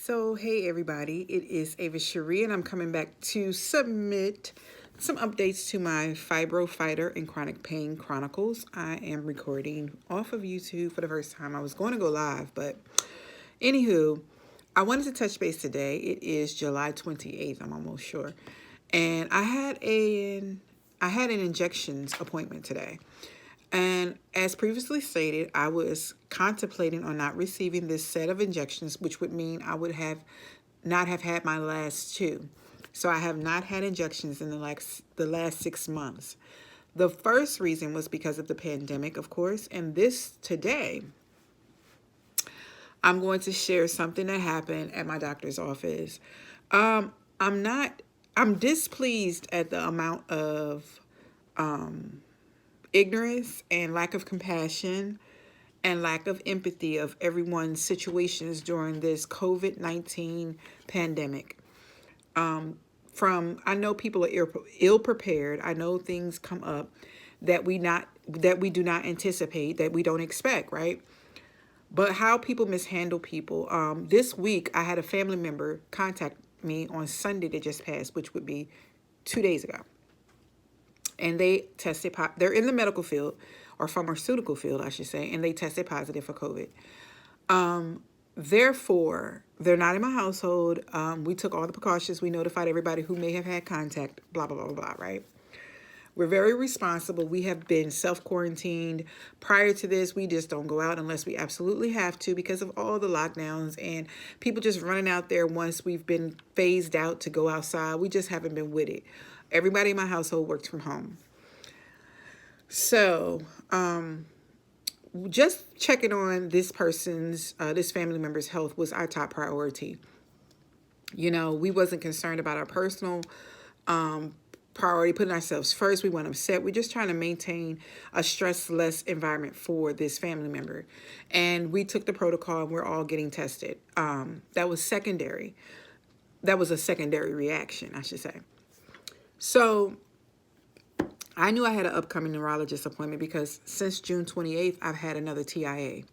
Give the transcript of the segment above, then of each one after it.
So, hey everybody, it is Ava Cherie, and I'm coming back to submit some updates to my Fibro Fighter and Chronic Pain Chronicles. I am recording off of YouTube for the first time. I was going to go live, but anywho, I wanted to touch base today. It is July 28th, I'm almost sure. And I had an injections appointment today. And as previously stated, I was contemplating on not receiving this set of injections, which would mean I would have not have had my last two. So I have not had injections in the last 6 months. The first reason was because of the pandemic, of course, and this today, I'm going to share something that happened at my doctor's office. I'm displeased at the amount of ignorance and lack of compassion and lack of empathy of everyone's situations during this COVID-19 pandemic. I know people are ill prepared. I know things come up that we do not anticipate, that we don't expect, right? But how people mishandle people. This week, I had a family member contact me on Sunday that just passed, which would be 2 days ago. And they tested, they're in the medical field, or pharmaceutical field, I should say, and they tested positive for COVID. Therefore, they're not in my household. We took all the precautions. We notified everybody who may have had contact, blah, blah, blah, blah, right? We're very responsible. We have been self-quarantined. Prior to this, we just don't go out unless we absolutely have to because of all the lockdowns and people just running out there once we've been phased out to go outside. We just haven't been with it. Everybody in my household works from home. So, just checking on this family member's health was our top priority. You know, we wasn't concerned about our personal priority, putting ourselves first. We weren't upset. We're just trying to maintain a stress-less environment for this family member. And we took the protocol and we're all getting tested. That was secondary. That was a secondary reaction, I should say. So I knew I had an upcoming neurologist appointment because since June 28th, I've had another TIA.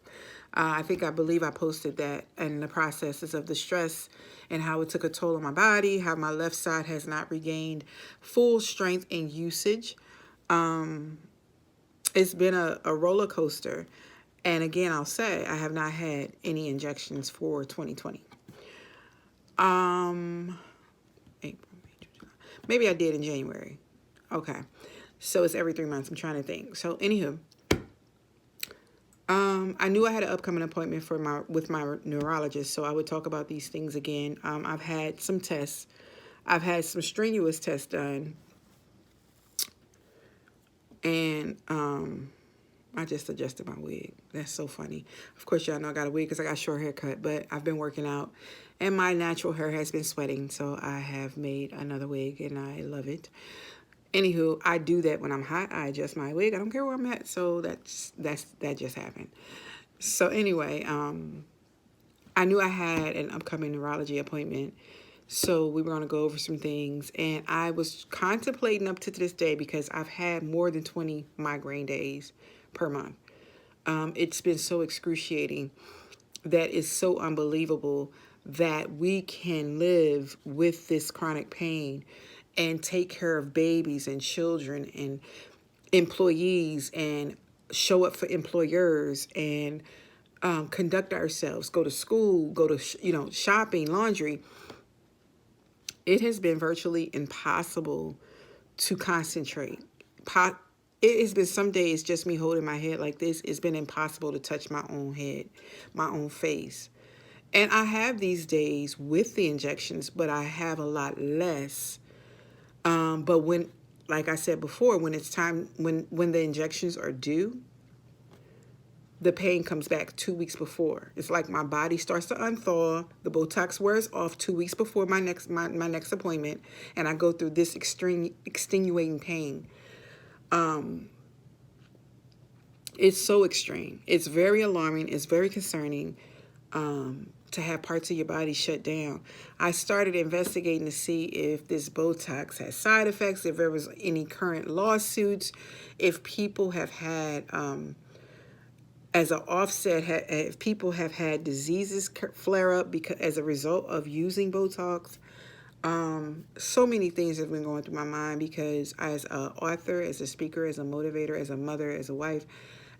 I believe I posted that and the processes of the stress and how it took a toll on my body, how my left side has not regained full strength and usage. It's been a roller coaster. And again, I'll say I have not had any injections for 2020. Maybe I did in January. Okay. So it's every 3 months. I'm trying to think. So anywho, I knew I had an upcoming appointment with my neurologist, so I would talk about these things again. I've had some tests. I've had some strenuous tests done. And I just adjusted my wig. That's so funny. Of course, y'all know I got a wig because I got a short haircut, but I've been working out and my natural hair has been sweating. So I have made another wig and I love it. Anywho, I do that when I'm hot. I adjust my wig. I don't care where I'm at. So that just happened. So anyway, I knew I had an upcoming neurology appointment. So we were going to go over some things. And I was contemplating up to this day because I've had more than 20 migraine days per month. It's been so excruciating. That is so unbelievable that we can live with this chronic pain and take care of babies and children and employees and show up for employers and conduct ourselves, go to school, go to, shopping, laundry. It has been virtually impossible to concentrate. It has been some days just me holding my head like this. It's been impossible to touch my own head, my own face. And I have these days with the injections, but I have a lot less. But when, like I said before, when it's time, when the injections are due, the pain comes back 2 weeks before. It's like my body starts to unthaw. The Botox wears off 2 weeks before my next appointment, and I go through this extreme extenuating pain. It's so extreme. It's very alarming. It's very concerning. To have parts of your body shut down. I started investigating to see if this Botox has side effects, if there was any current lawsuits, if people have had as an offset, if people have had diseases flare up because as a result of using Botox, so many things have been going through my mind because as an author, as a speaker, as a motivator, as a mother, as a wife,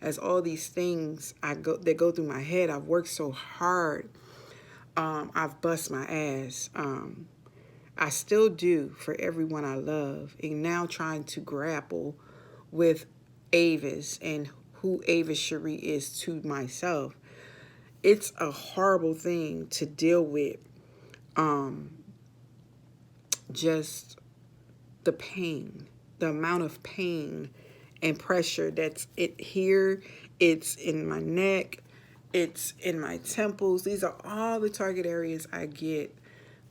as all these things that go through my head. I've worked so hard. I've bust my ass. I still do for everyone I love, and now trying to grapple with Avis and who Avis Cherie is to myself. It's a horrible thing to deal with. Just the pain, the amount of pain and pressure that's here. It's in my neck. It's in my temples. These are all the target areas I get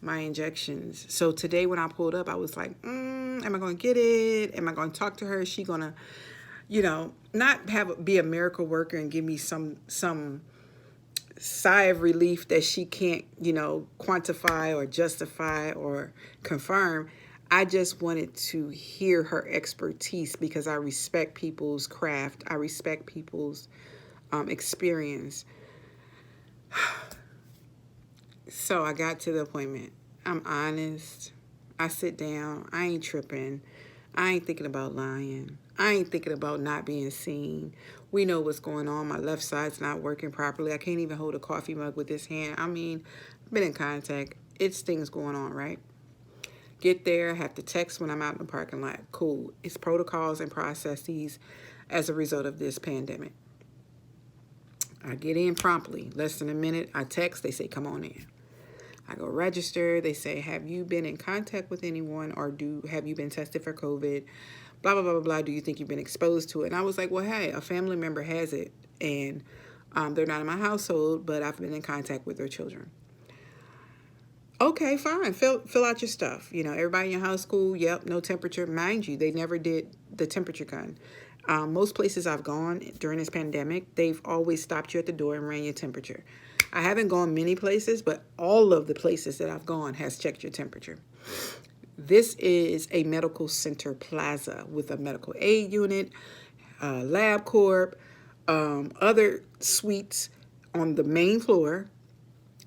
my injections. So today when I pulled up, I was like, am I going to get it? Am I going to talk to her? Is she going to, not be a miracle worker and give me some sigh of relief that she can't, quantify or justify or confirm. I just wanted to hear her expertise because I respect people's craft. I respect people's experience. So I got to the appointment. I'm honest. I sit down. I ain't tripping. I ain't thinking about lying. I ain't thinking about not being seen. We know what's going on. My left side's not working properly. I can't even hold a coffee mug with this hand. I mean, I've been in contact. It's things going on, right? Get there. I have to text when I'm out in the parking lot. Cool. It's protocols and processes as a result of this pandemic. I get in promptly. Less than a minute. I text. They say, come on in. I go register. They say, have you been in contact with anyone or have you been tested for COVID? Blah, blah, blah, blah, blah. Do you think you've been exposed to it? And I was like, well, hey, a family member has it. And they're not in my household, but I've been in contact with their children. Okay, fine. Fill out your stuff. Everybody in your house, cool. Yep, no temperature. Mind you, they never did the temperature gun. Most places I've gone during this pandemic, they've always stopped you at the door and ran your temperature. I haven't gone many places, but all of the places that I've gone has checked your temperature. This is a medical center plaza with a medical aid unit, LabCorp, other suites on the main floor,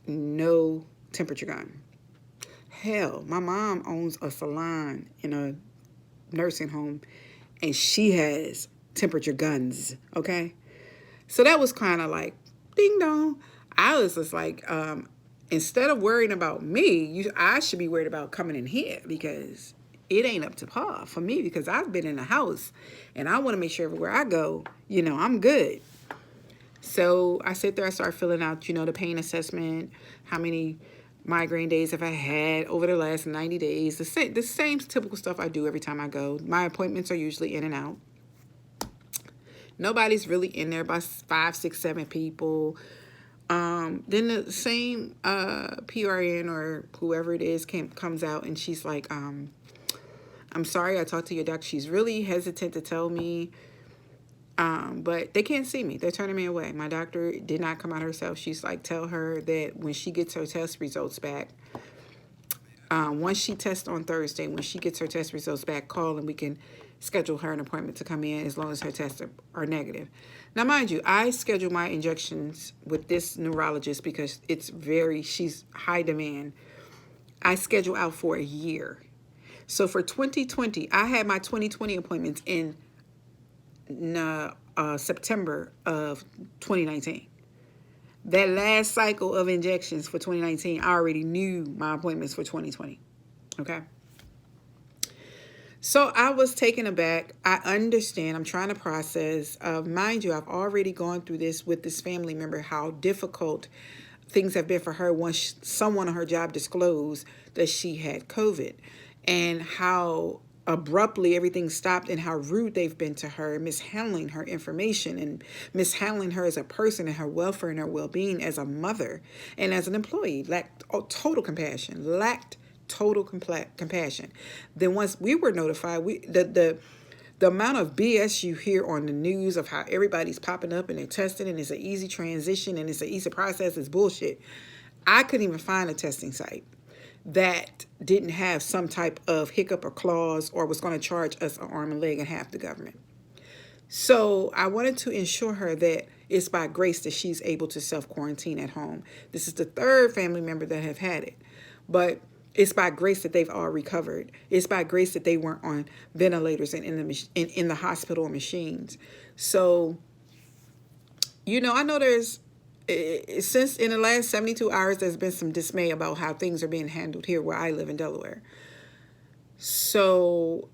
no temperature gun. Hell, my mom owns a salon in a nursing home, and she has temperature guns, okay? So that was kind of like, ding dong. I was just like, instead of worrying about me, I should be worried about coming in here because it ain't up to par for me because I've been in the house and I want to make sure everywhere I go, I'm good. So I sit there, I start filling out, the pain assessment, how many migraine days have I had over the last 90 days, the same typical stuff I do every time I go. My appointments are usually in and out. Nobody's really in there by 5, 6, 7 people. Then the same PRN or whoever it is comes out and she's like, I'm sorry, I talked to your doctor. She's really hesitant to tell me, but they can't see me. They're turning me away. My doctor did not come out herself. She's like, tell her that when she gets her test results back, once she tests on Thursday, when she gets her test results back, call and we can schedule her an appointment to come in as long as her tests are negative. Now, mind you, I schedule my injections with this neurologist because she's high demand. I schedule out for a year. So for 2020, I had my 2020 appointments in September of 2019. That last cycle of injections for 2019, I already knew my appointments for 2020. Okay. So I was taken aback. I understand. I'm trying to process. Mind you, I've already gone through this with this family member, how difficult things have been for her once someone on her job disclosed that she had COVID, and how abruptly everything stopped and how rude they've been to her, mishandling her information and mishandling her as a person and her welfare and her well-being as a mother and as an employee. Lacked total compassion. Then once we were notified, the amount of BS you hear on the news of how everybody's popping up and they're testing and it's an easy transition and it's an easy process is bullshit. I couldn't even find a testing site that didn't have some type of hiccup or clause or was going to charge us an arm and leg and half the government. So I wanted to ensure her that It's by grace that she's able to self-quarantine at home. This is the third family member that have had it. But it's by grace that they've all recovered. It's by grace that they weren't on ventilators and in the hospital machines. So, I know since in the last 72 hours, there's been some dismay about how things are being handled here where I live in Delaware. So,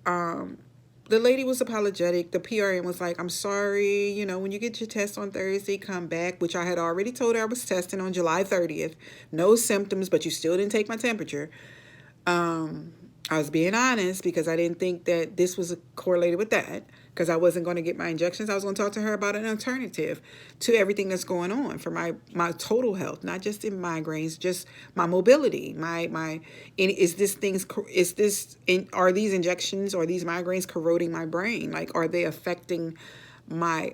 the lady was apologetic. The PRN was like, I'm sorry, when you get your test on Thursday, come back, which I had already told her I was testing on July 30th. No symptoms, but you still didn't take my temperature. I was being honest because I didn't think that this was correlated with that, because I wasn't going to get my injections. I was going to talk to her about an alternative to everything that's going on for my total health, not just in migraines, just my mobility. Are these injections or these migraines corroding my brain? Like, are they affecting my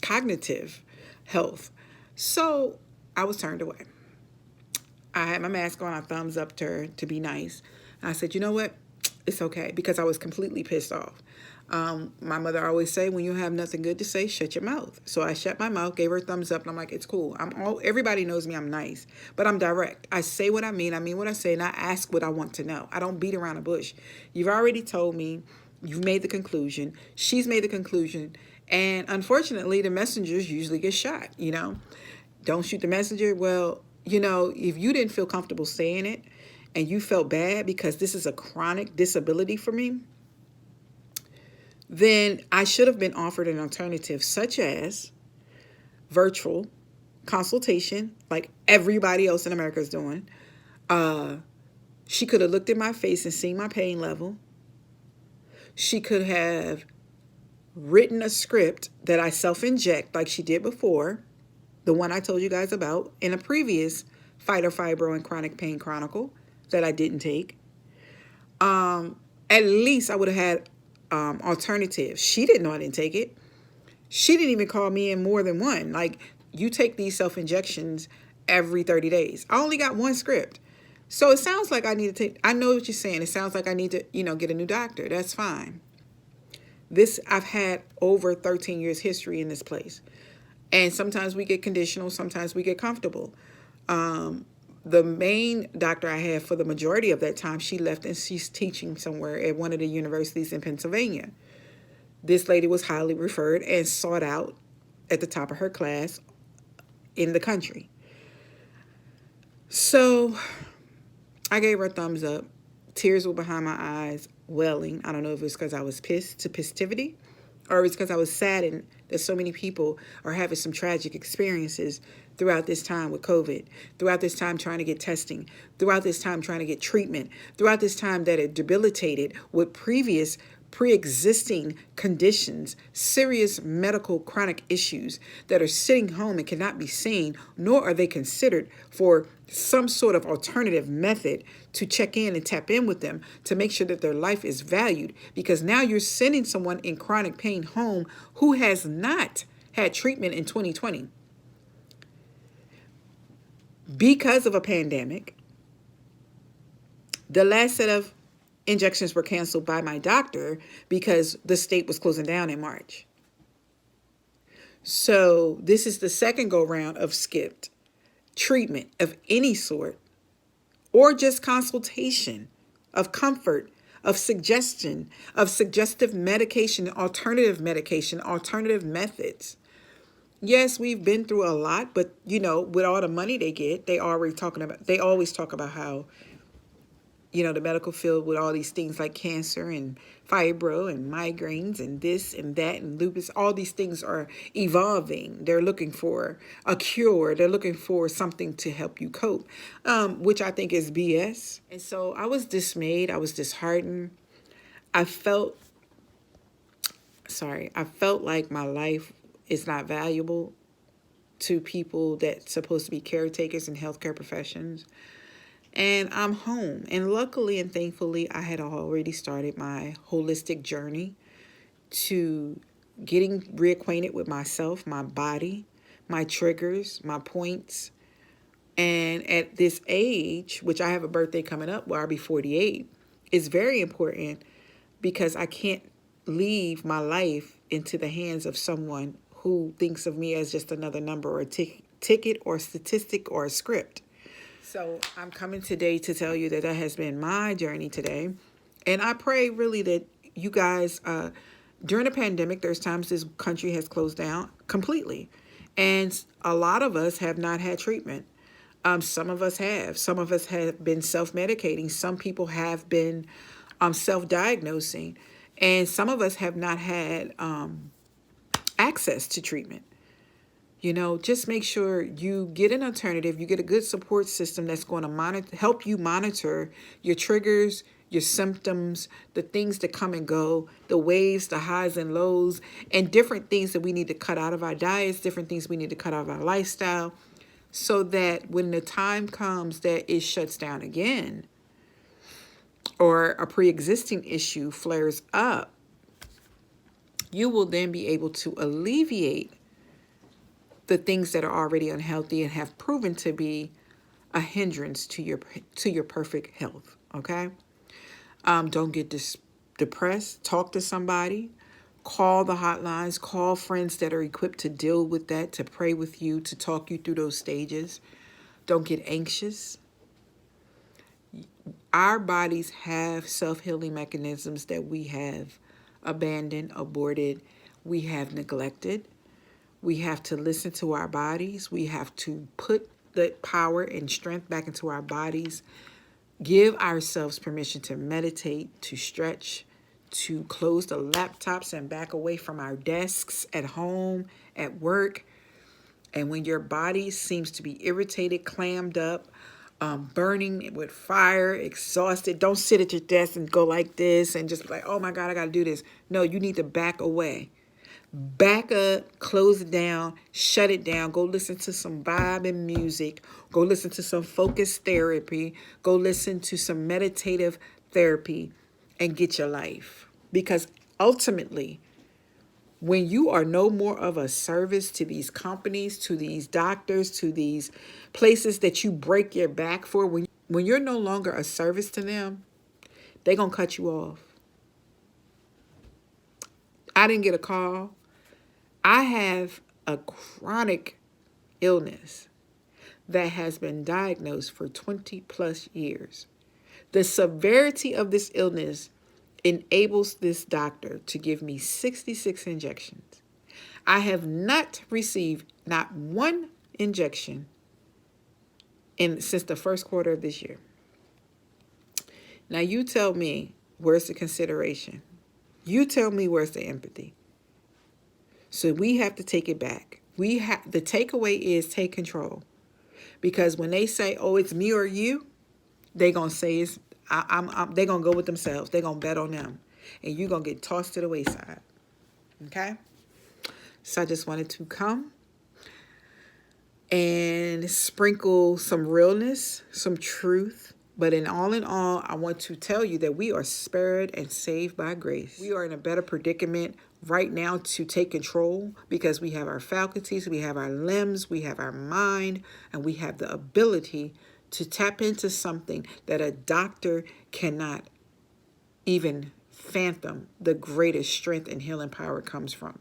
cognitive health? So I was turned away. I had my mask on. I thumbs up to her to be nice. And I said, you know what? It's okay, because I was completely pissed off. My mother always say, when you have nothing good to say, shut your mouth. So I shut my mouth, gave her a thumbs up, and I'm like, it's cool. Everybody knows me, I'm nice, but I'm direct. I say what I mean what I say, and I ask what I want to know. I don't beat around the bush. You've already told me, you've made the conclusion, she's made the conclusion, and unfortunately, the messengers usually get shot, Don't shoot the messenger. Well, if you didn't feel comfortable saying it, and you felt bad because this is a chronic disability for me, then I should have been offered an alternative, such as virtual consultation, like everybody else in America is doing. She could have looked at my face and seen my pain level. She could have written a script that I self-inject like she did before, the one I told you guys about in a previous Fighter Fibro and Chronic Pain Chronicle that I didn't take. At least I would have had alternatives. She didn't know I didn't take it. She didn't even call me in more than one. Like, you take these self-injections every 30 days. I only got one script. So it sounds like I need to take, I know what you're saying. It sounds like I need to, get a new doctor. That's fine. I've had over 13 years history in this place. And sometimes we get conditional, sometimes we get comfortable. The main doctor I had for the majority of that time, she left and she's teaching somewhere at one of the universities in Pennsylvania. This lady was highly referred and sought out at the top of her class in the country. So I gave her a thumbs up. Tears were behind my eyes, welling. I don't know if it's because I was pissed to pistivity, or it's because I was saddened that so many people are having some tragic experiences throughout this time with COVID, throughout this time trying to get testing, throughout this time trying to get treatment, throughout this time that it debilitated with previous pre-existing conditions, serious medical chronic issues that are sitting home and cannot be seen, nor are they considered for some sort of alternative method to check in and tap in with them to make sure that their life is valued. Because now you're sending someone in chronic pain home who has not had treatment in 2020 because of a pandemic. The last set of injections were canceled by my doctor because the state was closing down in March. So this is the second go round of skipped treatment of any sort, or just consultation, of comfort, of suggestion, of suggestive medication, alternative methods. Yes, we've been through a lot, but with all the money they get, they always talk about how, the medical field with all these things like cancer and fibro and migraines and this and that and lupus, all these things are evolving. They're looking for a cure. They're looking for something to help you cope, which I think is BS. And so I was dismayed. I was disheartened. I felt like my life is not valuable to people that's supposed to be caretakers and healthcare professions. And I'm home. And luckily and thankfully, I had already started my holistic journey to getting reacquainted with myself, my body, my triggers, my points. And at this age, which I have a birthday coming up where I'll be 48, is very important because I can't leave my life into the hands of someone who thinks of me as just another number or a ticket or statistic or a script. So I'm coming today to tell you that has been my journey today. And I pray really that you guys, during the pandemic, there's times this country has closed down completely. And a lot of us have not had treatment. Some of us have. Some of us have been self-medicating. Some people have been self-diagnosing. And some of us have not had access to treatment. You know, just make sure you get an alternative. You get a good support system that's going to help you monitor your triggers, your symptoms, the things that come and go, the waves, the highs and lows, and different things that we need to cut out of our diets, different things we need to cut out of our lifestyle, so that when the time comes that it shuts down again or a pre-existing issue flares up, you will then be able to alleviate the things that are already unhealthy and have proven to be a hindrance to your perfect health. Okay. Don't get depressed. Talk to somebody. Call the hotlines. Call friends that are equipped to deal with that, to pray with you, to talk you through those stages. Don't get anxious. Our bodies have self-healing mechanisms that we have abandoned, aborted, we have neglected. We have to listen to our bodies. We have to put the power and strength back into our bodies. Give ourselves permission to meditate, to stretch, to close the laptops and back away from our desks at home, at work. And when your body seems to be irritated, clammed up, burning with fire, exhausted, don't sit at your desk and go like this and just be like, oh my God, I got to do this. No, you need to back away. Back up, close it down, shut it down. Go listen to some vibing music. Go listen to some focused therapy. Go listen to some meditative therapy and get your life. Because ultimately, when you are no more of a service to these companies, to these doctors, to these places that you break your back for, when you're no longer a service to them, they're going to cut you off. I didn't get a call. I have a chronic illness that has been diagnosed for 20 plus years. The severity of this illness enables this doctor to give me 66 injections. I have not received not one injection since the first quarter of this year. Now you tell me, where's the consideration? You tell me, where's the empathy? So we have to take it back. The takeaway is take control. Because when they say, oh, it's me or you, they're going to say they're going to go with themselves. They're going to bet on them. And you're going to get tossed to the wayside. Okay? So I just wanted to come and sprinkle some realness, some truth. But in all, I want to tell you that we are spared and saved by grace. We are in a better predicament right now to take control because we have our faculties, we have our limbs, we have our mind, and we have the ability to tap into something that a doctor cannot even fathom the greatest strength and healing power comes from.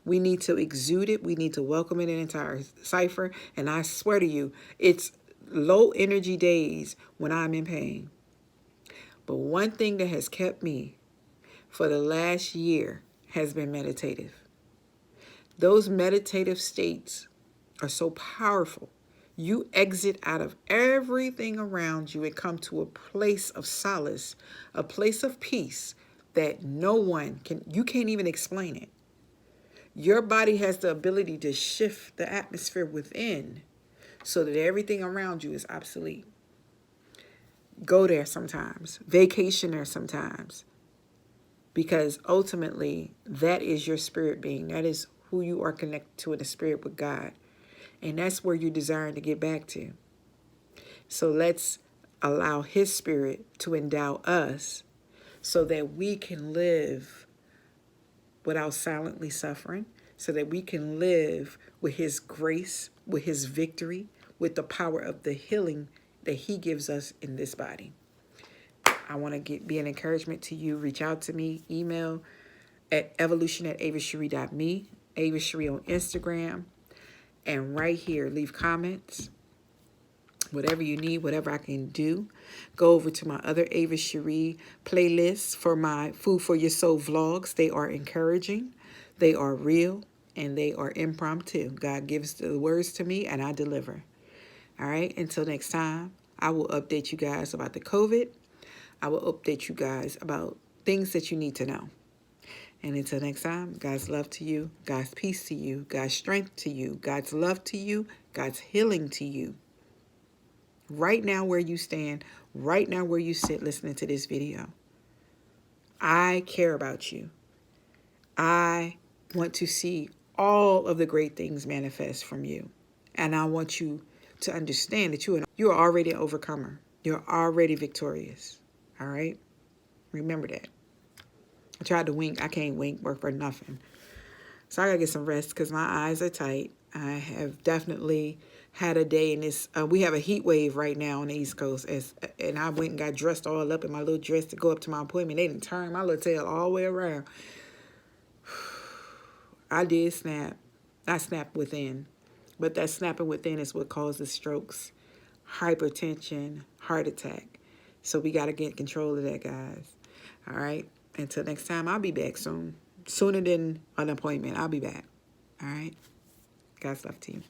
We need to exude it. We need to welcome it into our cipher. And I swear to you, it's low energy days when I'm in pain. But one thing that has kept me for the last year has been meditative. Those meditative states are so powerful. You exit out of everything around you and come to a place of solace, a place of peace that you can't even explain it. Your body has the ability to shift the atmosphere within so that everything around you is obsolete. Go there sometimes. Vacation there sometimes. Because ultimately, that is your spirit being. That is who you are connected to in the spirit with God. And that's where you're desiring to get back to. So let's allow His Spirit to endow us so that we can live without silently suffering, so that we can live with His grace, with His victory, with the power of the healing that He gives us in this body. I want to be an encouragement to you. Reach out to me. Email at evolution@avacherie.me. Ava Cherie on Instagram. And right here, leave comments. Whatever you need, whatever I can do. Go over to my other Ava Cherie playlists for my Food for Your Soul vlogs. They are encouraging, they are real, and they are impromptu. God gives the words to me and I deliver. All right, until next time, I will update you guys about the COVID. I will update you guys about things that you need to know. And until next time, God's love to you, God's peace to you, God's strength to you, God's love to you, God's healing to you. Right now where you stand, right now where you sit listening to this video. I care about you. I want to see all of the great things manifest from you. And I want you to understand that you are already an overcomer. You're already victorious. All right? Remember that. I tried to wink. I can't wink, work for nothing. So I got to get some rest because my eyes are tight. I have definitely had a day in this. We have a heat wave right now on the East Coast. And I went and got dressed all up in my little dress to go up to my appointment. They didn't turn my little tail all the way around. I did snap. I snapped within. But that snapping within is what causes strokes, hypertension, heart attack. So we got to get control of that, guys. All right? Until next time, I'll be back soon. Sooner than an appointment, I'll be back. All right? God's love to you.